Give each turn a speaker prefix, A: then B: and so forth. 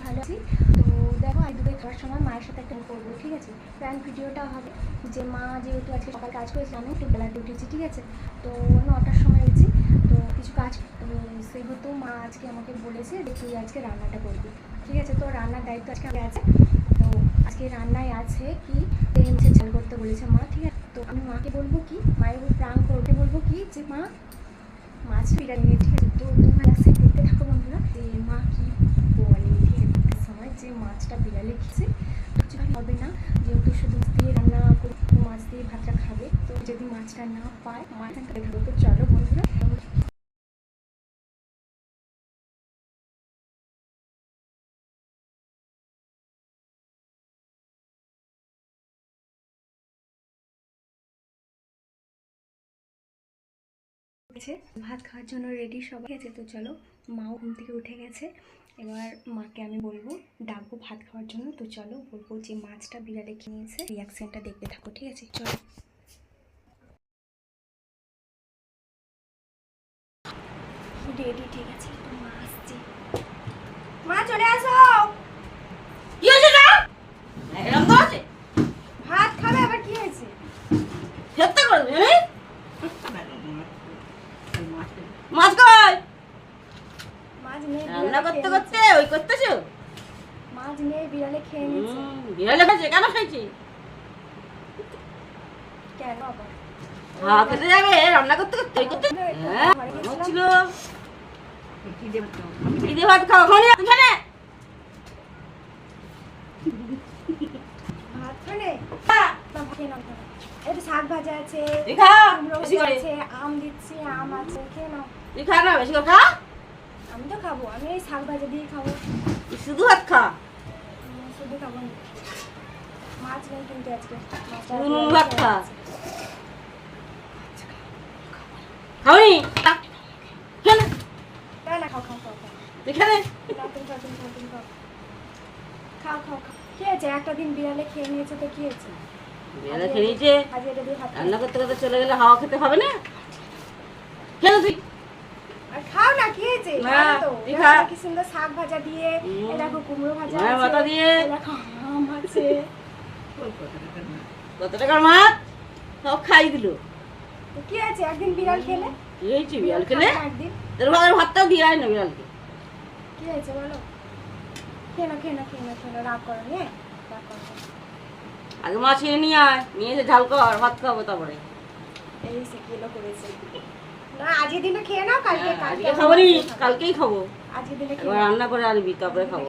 A: ভালো আছি। তো দেখো আজ দুপুরে খাওয়ার সময় মায়ের সাথে একটা করবো, ঠিক আছে? প্র্যাঙ্ক ভিডিওটা হবে যে মা যেহেতু আজকে সকাল কাজ করেছে, আমি একটু বেলাতে উঠেছি, ঠিক আছে? তো 9টার সময় উঠেছি, তো কিছু কাজ তো সেহেতু মা আজকে আমাকে বলেছে যে তুই আজকে রান্নাটা করবি, ঠিক আছে? তো রান্নার দায়িত্ব আজকে আমি আছে। তো আজকে রান্নায় আছে কি মাছের ঝাল করতে বলেছে মা, ঠিক আছে? তো আমি মাকে বলবো কি, মায়ের উপর প্র্যাঙ্ক করতে বলবো কি যে মা মাছ বিরিয়ানি নিয়ে, ঠিক আছে? তো তোমরা একসাথে দেখতে থাকো বন্ধুরা যে মা কি বলে, ঠিক আছে? সময় যে মাছটা বিড়ালে খেয়েছে কিছু হবে না, যেহেতু শুধু মাছ দিয়ে রান্না করে মাছ দিয়ে ভাতটা খাবে, তো যদি মাছটা না পায় মাছটা খেতে থাকবে। তো চলো বন্ধুরা ভাত খাওয়ার জন্য রেডি সবাই আছে। তো চলো, মাও ঘুম থেকে উঠে গেছে, এবার মাকে আমি বলবো ডাকবো ভাত খাওয়ার জন্য। তো চলো বলবো যে মাছটা বিড়ালে খেয়ে নিয়েছে, রিয়াকশনটা দেখতে থাকো, ঠিক আছে? চলো রেডি, ঠিক আছে? তো মা আসছে, মা চলে আসো।
B: কি হয়েছে না? এরকম তো আছে।
A: ভাত খাবে আবার কি হয়েছে?
B: খেতে করবে হ্যাঁ? মাছ কই?
A: মাছ নেই,
B: রান্না করতে করতে ওই করতেছো?
A: মাছ নেই, বিড়ালে খেয়ে নিয়েছে।
B: বিড়ালে খাইছে? কেন খাইছে?
A: কেন আবার?
B: হ্যাঁ খেতে যাবে রান্না করতে করতে ওই করতে? হ্যাঁ ছিল কি দিয়ে ভাত খাও খাওনি এখানে?
A: ভাত খানে খেয়ে নাও, একটু শাক ভাজা আছে,
B: খা
A: কুমড়ো
B: বেশি করে
A: আছে, আম দিচ্ছি, আম আছে, খেয়ে নাও।
B: তুই খা না বেশি করে খা।
A: আমি তো খাবো, আমি এই শাক ভাজা দিয়ে খাবো।
B: তুই শুধু ভাত খা।
A: শুধু খাবো না, মাছ নেই কিন্তু আজকে
B: শুধু নুন ভাত খা। খাওনি কেন?
A: তাই না, খাও খাও খাও খাও
B: এখানে
A: খাও, তুমি খাও, তুমি খাও, তুমি খাও, খাও খাও খাও। কি হয়েছে? একটা দিন বিড়ালে খেয়ে নিয়েছে তো কি হয়েছে?
B: বিড়ালে খেয়ে নিয়েছে,
A: আজ এটা দিয়ে ভাত
B: রান্না করতে করতে চলে গেলে হাওয়া খেতে হবে না? কেন তুই
A: আর খাও না, কি হয়েছে?
B: না,
A: খাও তো,
B: তুই খা।
A: কি সুন্দর শাক ভাজা দিয়ে, এ দেখো কুমড়ো ভাজা
B: মায়ের
A: আছে,
B: মাথা দিয়ে।
A: এ দেখো আম আছে।
B: কত টাকার মাছ সব খাই দিল।
A: তো কি আছে একদিন বিড়াল খেলে?
B: কি হয়েছে বিড়াল খেলে?
A: খাও না একদিন,
B: তোর ভাগের ভাতটাও দিয়ে আয় না বিড়ালকে।
A: কি হয়েছে বলো? খেয়ে নাও, খেয়ে নাও, খেয়ে নাও, খেয়ে নাও, রাগ করো না, রাগ করো না।
B: আগে মাছ কিনে নিয়ে আয়, নিয়ে এসে ঝাল কর, ভাত খাবো তারপরে।
A: এই সে কিলো করেছে না, আজকের দিনে খেয়ে নাও, কালকে
B: আজকে খাবো নি, কালকেই খাবো।
A: আজকের দিনে
B: এবার রান্না করে আনবি তারপরে খাবো।